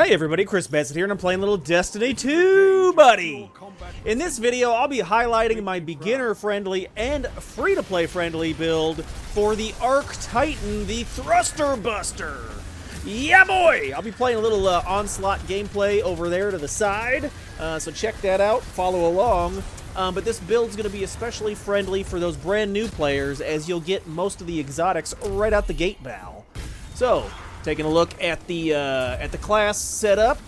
Hey everybody, Chris Bassett here, and I'm playing a little Destiny 2, buddy! In this video, I'll be highlighting my beginner-friendly and free-to-play friendly build for the Arc Titan, the ThrusterBuster! Yeah, boy! I'll be playing a little Onslaught gameplay over there to the side, so check that out, follow along. But this build's going to be especially friendly for those brand new players, as you'll get most of the exotics right out the gate bow. So, taking a look at the class setup,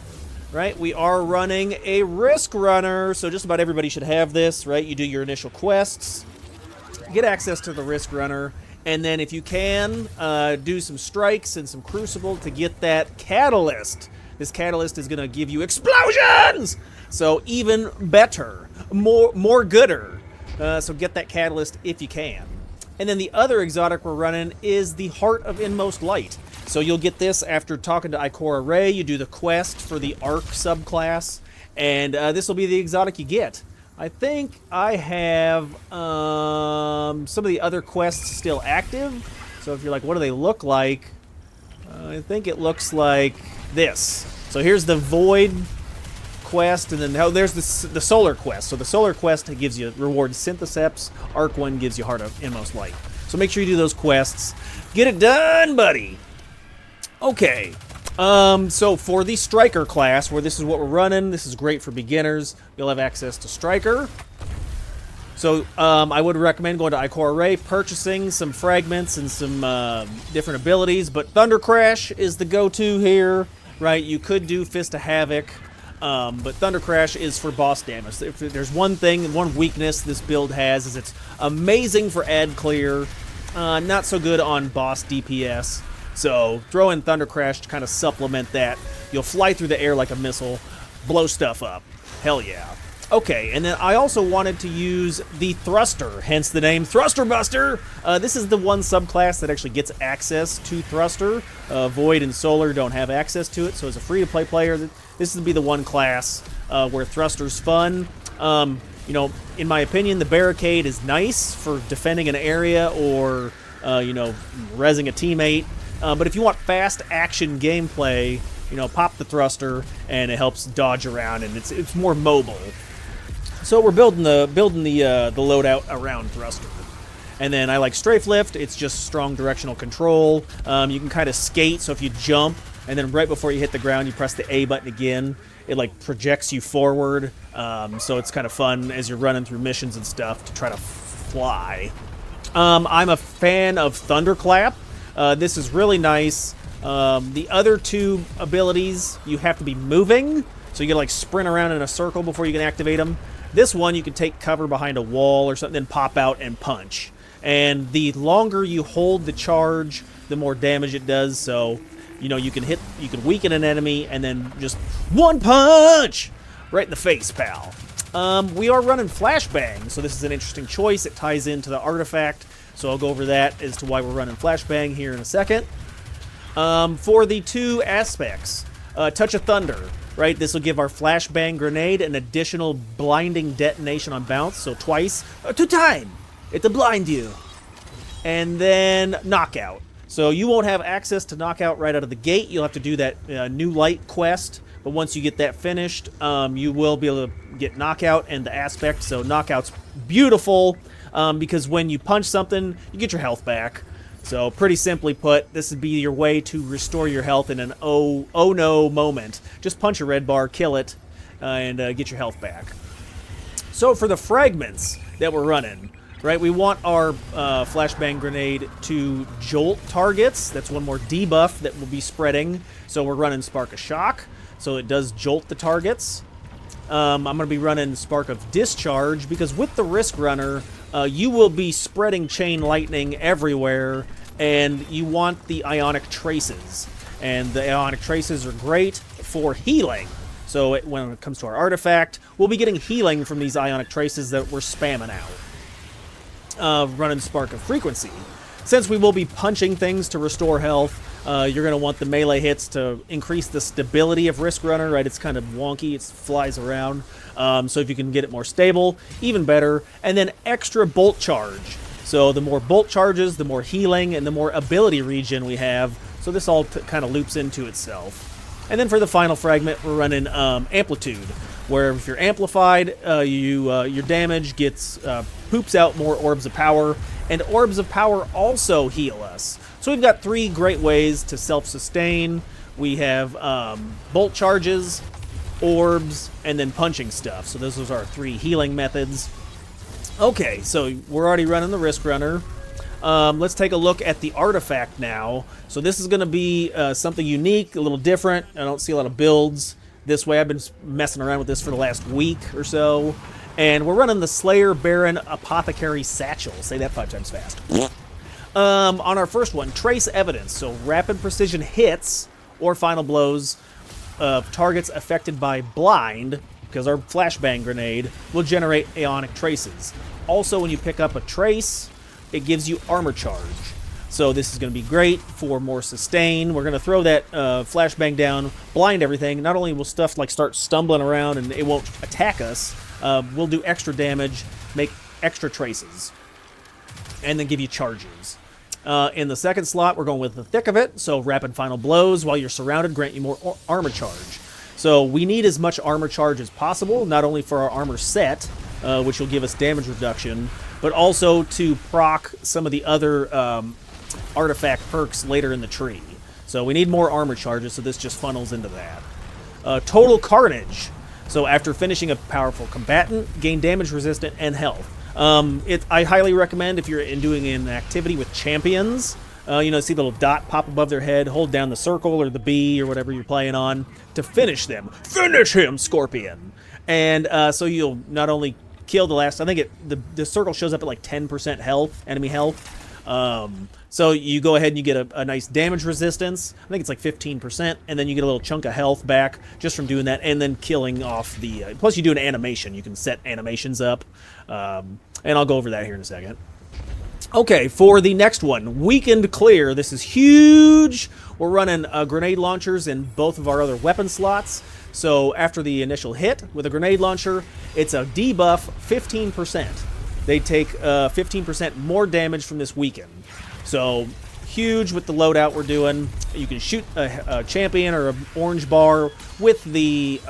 right? We are running a Riskrunner, so just about everybody should have this, right? You do your initial quests, get access to the Riskrunner, and then if you can, do some strikes and some crucible to get that catalyst. This catalyst is going to give you explosions! So even better, more gooder. So get that catalyst if you can. And then the other exotic we're running is the Heart of Inmost Light. So you'll get this after talking to Ikora Ray. You do the quest for the Arc subclass, and this will be the exotic you get. I think I have some of the other quests still active. So if you're like, what do they look like? I think it looks like this. So here's the Void quest, and then there's the Solar quest. So the Solar quest gives you reward Syntheseps. Arc 1 gives you Heart of Inmost Light. So make sure you do those quests. Get it done, buddy! Okay, so for the Striker class, where this is what we're running, this is great for beginners. You'll have access to Striker. So I would recommend going to Ikora Ray, purchasing some fragments and some different abilities, but Thundercrash is the go-to here, right? You could do Fist of Havoc, but Thundercrash is for boss damage. If there's one thing, one weakness this build has, is it's amazing for ad clear, not so good on boss DPS. So throw in Thundercrash to kind of supplement that. You'll fly through the air like a missile, blow stuff up. Hell yeah. Okay, and then I also wanted to use the Thruster, hence the name ThrusterBuster. This is the one subclass that actually gets access to Thruster. Void and Solar don't have access to it, so as a free-to-play player, this would be the one class where Thruster's fun. You know, in my opinion, the Barricade is nice for defending an area or, you know, rezzing a teammate. But if you want fast action gameplay, you know, pop the Thruster, and it helps dodge around, and it's more mobile. So we're building the loadout around Thruster. And then I like Strafe Lift. It's just strong directional control. You can kind of skate, so if you jump, and then right before you hit the ground, you press the A button again. It like projects you forward. So it's kind of fun as you're running through missions and stuff to try to fly. I'm a fan of Thunderclap. This is really nice. The other two abilities, you have to be moving, so you gotta like sprint around in a circle before you can activate them. This one, you can take cover behind a wall or something, then pop out and punch. And the longer you hold the charge, the more damage it does. So, you know, you can weaken an enemy and then just one punch right in the face, pal. We are running Flashbang, so this is an interesting choice. It ties into the artifact. So I'll go over that as to why we're running Flashbang here in a second. For the two aspects, Touch of Thunder, right? This will give our Flashbang grenade an additional blinding detonation on bounce, so twice. 2 times! It'll blind you. And then Knockout. So you won't have access to Knockout right out of the gate. You'll have to do that New Light quest. But once you get that finished, you will be able to get Knockout and the aspect. So Knockout's beautiful. Because when you punch something, you get your health back. So pretty simply put, this would be your way to restore your health in an oh no moment. Just punch a red bar, kill it, and get your health back. So for the fragments that we're running, right, we want our Flashbang grenade to jolt targets. That's one more debuff that will be spreading. So we're running Spark of Shock, so it does jolt the targets. I'm going to be running Spark of Discharge, because with the Riskrunner, you will be spreading Chain Lightning everywhere, and you want the Ionic Traces. And the Ionic Traces are great for healing. So when it comes to our artifact, we'll be getting healing from these Ionic Traces that we're spamming out. Running Spark of Frequency. Since we will be punching things to restore health, you're going to want the melee hits to increase the stability of Riskrunner, right? It's kind of wonky. It flies around. So if you can get it more stable, even better. And then extra Bolt Charge. So the more Bolt Charges, the more healing, and the more ability regen we have. So this all kind of loops into itself. And then for the final fragment, we're running Amplitude, where if you're amplified, your damage gets poops out more orbs of power, and orbs of power also heal us. So we've got 3 great ways to self-sustain. We have bolt charges, orbs, and then punching stuff. So those are our 3 healing methods. Okay, so we're already running the Riskrunner. Let's take a look at the artifact now. So this is going to be something unique, a little different. I don't see a lot of builds this way. I've been messing around with this for the last week or so. And we're running the Slayer Baron Apothecary Satchel. Say that 5 times fast. On our first one, Trace Evidence. So rapid precision hits or final blows of targets affected by blind, because our flashbang grenade will generate aeonic traces. Also, when you pick up a trace, it gives you armor charge. So this is going to be great for more sustain. We're going to throw that flashbang down, blind everything. Not only will stuff like start stumbling around and it won't attack us, we'll do extra damage, make extra traces, and then give you charges. In the second slot, we're going with the thick of it. So rapid final blows while you're surrounded grant you more armor charge. So we need as much armor charge as possible, not only for our armor set, which will give us damage reduction, but also to proc some of the other artifact perks later in the tree. So we need more armor charges, so this just funnels into that. Total Carnage. So after finishing a powerful combatant, gain damage resistant and health. I highly recommend if you're doing an activity with champions, see the little dot pop above their head, hold down the circle or the B or whatever you're playing on to finish them. Finish him, Scorpion! And so you'll not only kill the last, I think the circle shows up at like 10% health, enemy health. So you go ahead and you get a nice damage resistance. I think it's like 15%, and then you get a little chunk of health back just from doing that, and then killing off the... plus you do an animation. You can set animations up, and I'll go over that here in a second. Okay, for the next one, Weakened Clear. This is huge. We're running grenade launchers in both of our other weapon slots. So after the initial hit with a grenade launcher, it's a debuff 15%. They take 15% more damage from this weaken. So huge with the loadout we're doing. You can shoot a champion or an orange bar with the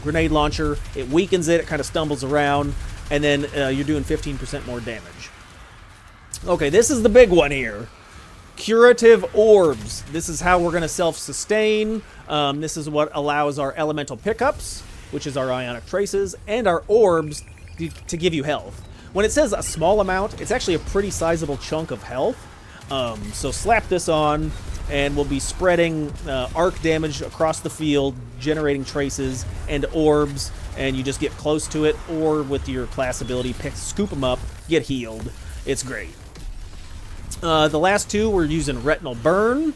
grenade launcher. It weakens it. It kind of stumbles around. And then you're doing 15% more damage. Okay, this is the big one here. Curative Orbs. This is how we're going to self-sustain. This is what allows our elemental pickups, which is our ionic traces, and our orbs to give you health. When it says a small amount, it's actually a pretty sizable chunk of health. So slap this on, and we'll be spreading arc damage across the field, generating traces and orbs, and you just get close to it, or with your class ability, scoop them up, get healed. It's great. The last two, we're using Retinal Burn.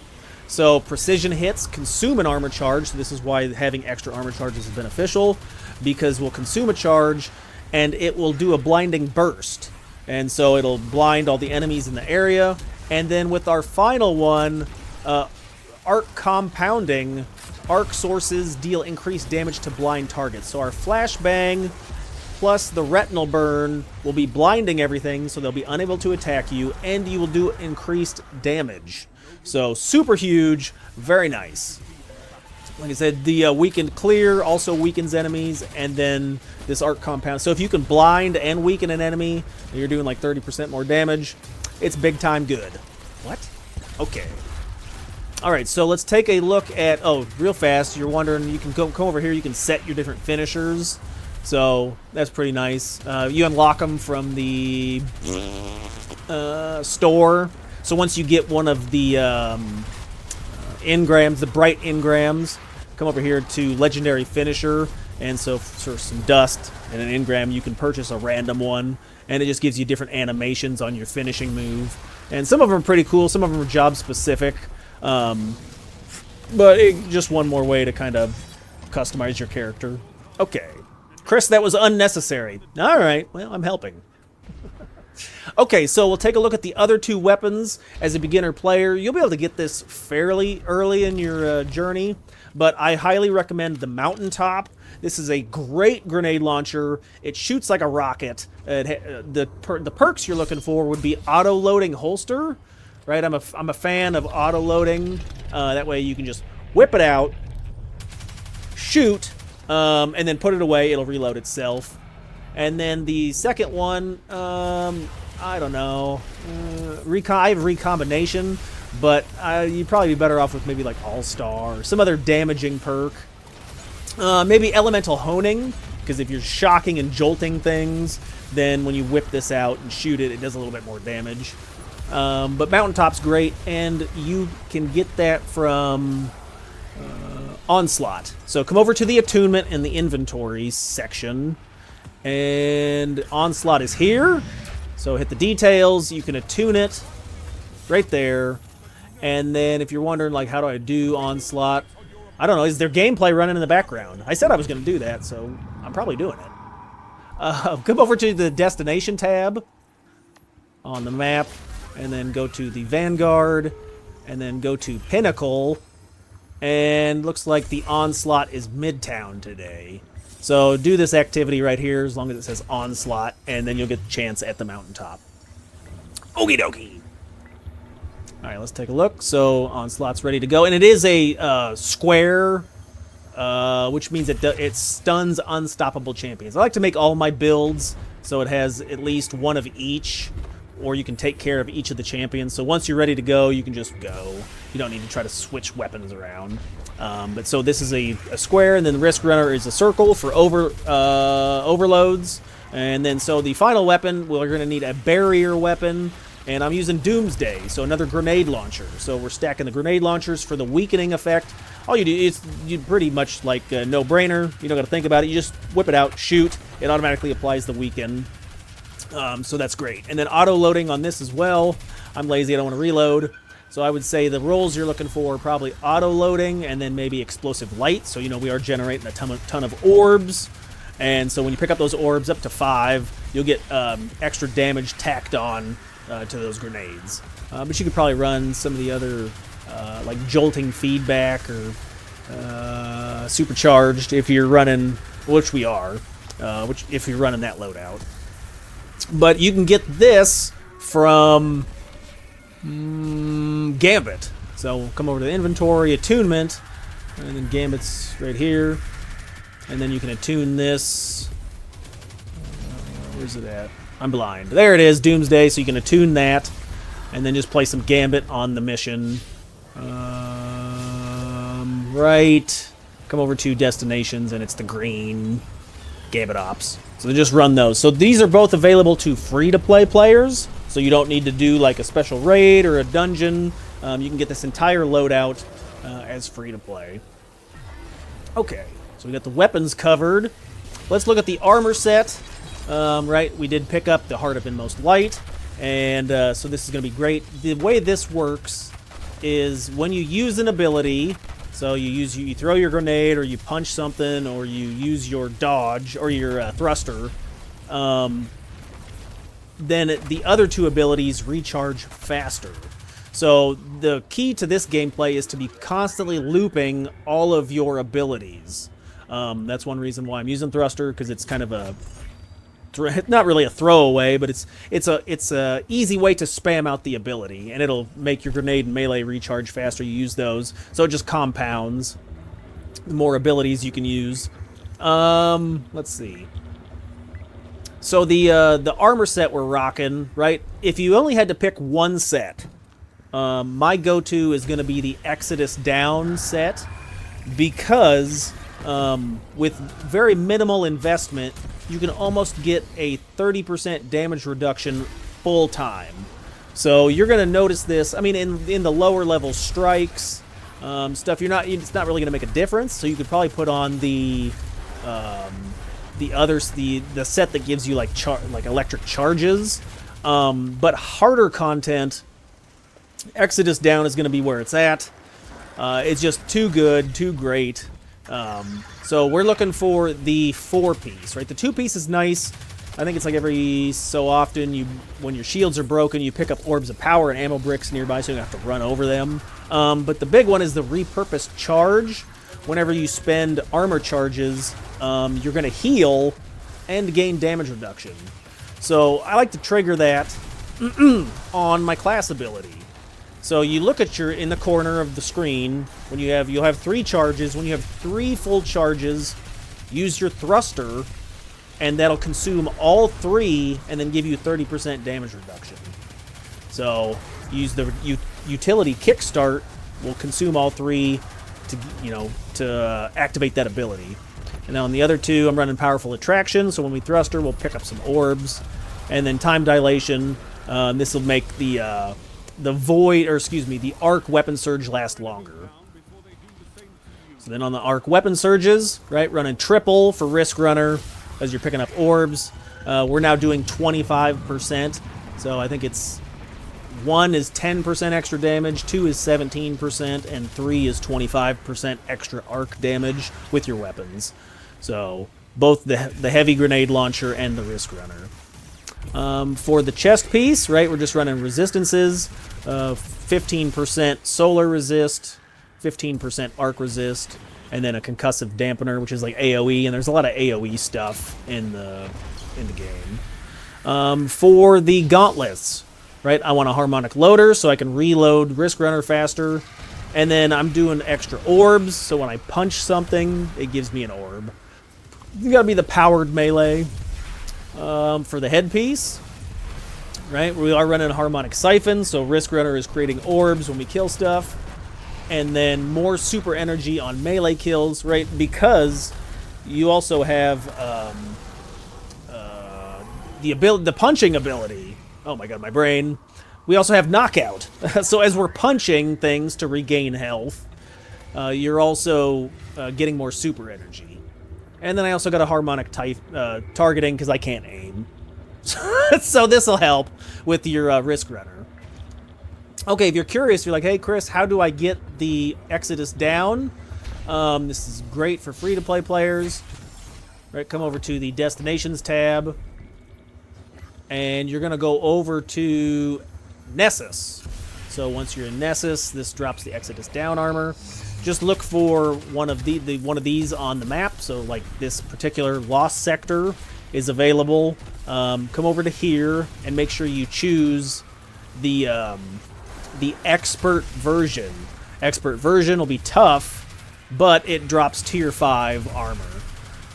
So precision hits consume an armor charge. So this is why having extra armor charges is beneficial, because we'll consume a charge, and it will do a blinding burst. And so it'll blind all the enemies in the area. And then with our final one, Arc Compounding, arc sources deal increased damage to blind targets. So our Flashbang plus the Retinal Burn will be blinding everything, so they'll be unable to attack you, and you will do increased damage. So super huge, very nice. Like I said, the Weakened Clear also weakens enemies, and then this Arc Compound. So if you can blind and weaken an enemy, and you're doing like 30% more damage, it's big time good. What? Okay. Alright, so let's take a look at... Oh, real fast, you're wondering, you can come over here, you can set your different finishers. So that's pretty nice. You unlock them from the store. So once you get one of the engrams, the bright engrams, come over here to Legendary Finisher. And so for some dust and an engram, you can purchase a random one. And it just gives you different animations on your finishing move. And some of them are pretty cool. Some of them are job specific. But just one more way to kind of customize your character. Okay. Chris, that was unnecessary. All right. Well, I'm helping. Okay, so we'll take a look at the other two weapons. As a beginner player, you'll be able to get this fairly early in your journey, but I highly recommend the Mountaintop. This is a great grenade launcher. It shoots like a rocket. The perks you're looking for would be auto-loading holster, right? I'm a fan of auto-loading. That way you can just whip it out, shoot, and then put it away. It'll reload itself. And then the second one, I don't know. I have recombination, but you'd probably be better off with maybe like All-Star or some other damaging perk. Maybe Elemental Honing, because if you're shocking and jolting things, then when you whip this out and shoot it, it does a little bit more damage. But Mountaintop's great, and you can get that from Onslaught. So come over to the attunement in the inventory section, and Onslaught is here. So hit the details, you can attune it right there. And then if you're wondering, like, how do I do Onslaught? I don't know, is there gameplay running in the background? I said I was going to do that, so I'm probably doing it. Come over to the destination tab on the map, and then go to the Vanguard, and then go to Pinnacle, and looks like the Onslaught is Midtown today. So do this activity right here as long as it says Onslaught, and then you'll get the chance at the mountaintop. Okie dokie. All right, let's take a look. So Onslaught's ready to go, and it is a square, which means it stuns unstoppable champions. I like to make all my builds so it has at least one of each, or you can take care of each of the champions. So once you're ready to go, you can just go. You don't need to try to switch weapons around. But so this is a square, and then the Riskrunner is a circle for overloads. And then so the final weapon, we're going to need a barrier weapon, and I'm using Doomsday, so another grenade launcher. So we're stacking the grenade launchers for the weakening effect. All you do is you pretty much like a no-brainer. You don't got to think about it. You just whip it out, shoot. It automatically applies the weaken. So that's great. And then auto-loading on this as well. I'm lazy. I don't want to reload. So I would say the rolls you're looking for are probably auto-loading and then maybe explosive light. So, you know, we are generating a ton of orbs. And so when you pick up those orbs up to 5, you'll get extra damage tacked on to those grenades. But you could probably run some of the other like jolting feedback or supercharged if you're running, which we are, if you're running that loadout. But you can get this from Gambit. So come over to the inventory, attunement, and then Gambit's right here. And then you can attune this. Where's it at? I'm blind. There it is, Doomsday. So you can attune that, and then just play some Gambit on the mission. Right. Come over to destinations, and it's the green Gambit Ops. So just run those. So these are both available to free-to-play players. So you don't need to do like a special raid or a dungeon. You can get this entire loadout as free-to-play. Okay. So we got the weapons covered. Let's look at the armor set. Right, we did pick up the Heart of Inmost Light, and so this is going to be great. The way this works is when you use an ability, so you throw your grenade, or you punch something, or you use your dodge or your thruster, then the other two abilities recharge faster. So the key to this gameplay is to be constantly looping all of your abilities. That's one reason why I'm using thruster, because it's kind of a not really a throwaway, but it's a easy way to spam out the ability, and it'll make your grenade and melee recharge faster. You use those, so it just compounds. The more abilities you can use. Let's see. So the armor set we're rocking, right? If you only had to pick one set, my go-to is going to be the Exodus Down set, because with very minimal investment, you can almost get a 30% damage reduction full time. So you're going to notice this. I mean, in the lower level strikes stuff, it's not really going to make a difference. So you could probably put on the set that gives you like electric charges. But harder content, Exodus Down is going to be where it's at. It's just too good, too great. So we're looking for the 4-piece, right? The 2-piece is nice. I think it's like every so often, when your shields are broken, you pick up orbs of power and ammo bricks nearby, so you don't have to run over them. But the big one is the repurposed charge. Whenever you spend armor charges, you're going to heal and gain damage reduction. So I like to trigger that on my class ability. So you look at your in the corner of the screen when you'll have 3 charges. When you have 3 full charges, use your thruster, and that'll consume all 3 and then give you 30% damage reduction. So use the utility kickstart will consume all 3 to activate that ability. And now on the other 2, I'm running powerful attraction. So when we thruster, we'll pick up some orbs, and then time dilation. This will make the arc weapon surge last longer. So then on the arc weapon surges, right, running triple for Riskrunner as you're picking up orbs. We're now doing 25%. So I think it's 1 is 10% extra damage, 2 is 17%, and 3 is 25% extra arc damage with your weapons. So both the heavy grenade launcher and the Riskrunner. For the chest piece, right, we're just running resistances, 15% solar resist, 15% arc resist, and then a concussive dampener, which is like AoE, and there's a lot of AoE stuff in the game. For the gauntlets, right, I want a harmonic loader so I can reload Riskrunner faster, and then I'm doing extra orbs, so when I punch something, it gives me an orb. You gotta be the powered melee. For the headpiece, right, we are running a harmonic siphon, so Riskrunner is creating orbs when we kill stuff, and then more super energy on melee kills, right, because you also have the punching ability. Oh my god, my brain. We also have knockout. So as we're punching things to regain health, you're also getting more super energy. And then I also got a harmonic targeting because I can't aim. So this will help with your Riskrunner. Okay, if you're curious, you're like, hey, Chris, how do I get the Exodus down? This is great for free-to-play players. Right, come over to the Destinations tab. And you're going to go over to Nessus. So once you're in Nessus, this drops the Exodus down armor. Just look for one of these on the map. So like this particular Lost Sector is available. Come over to here and make sure you choose the Expert version. Expert version will be tough, but it drops tier 5 armor.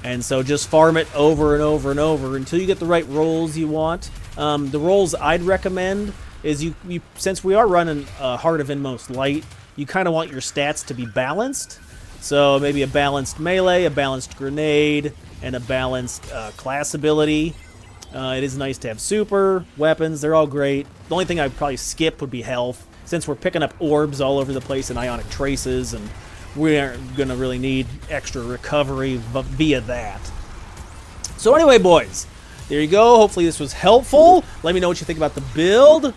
And so just farm it over and over and over until you get the right rolls you want. The rolls I'd recommend is you since we are running Heart of Inmost Light, you kind of want your stats to be balanced. So maybe a balanced melee, a balanced grenade, and a balanced class ability. It is nice to have super, weapons, they're all great. The only thing I'd probably skip would be health, since we're picking up orbs all over the place and ionic traces, and we aren't going to really need extra recovery via that. So anyway, boys, there you go. Hopefully this was helpful. Let me know what you think about the build.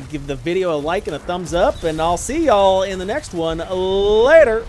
Give the video a like and a thumbs up, and I'll see y'all in the next one. Later.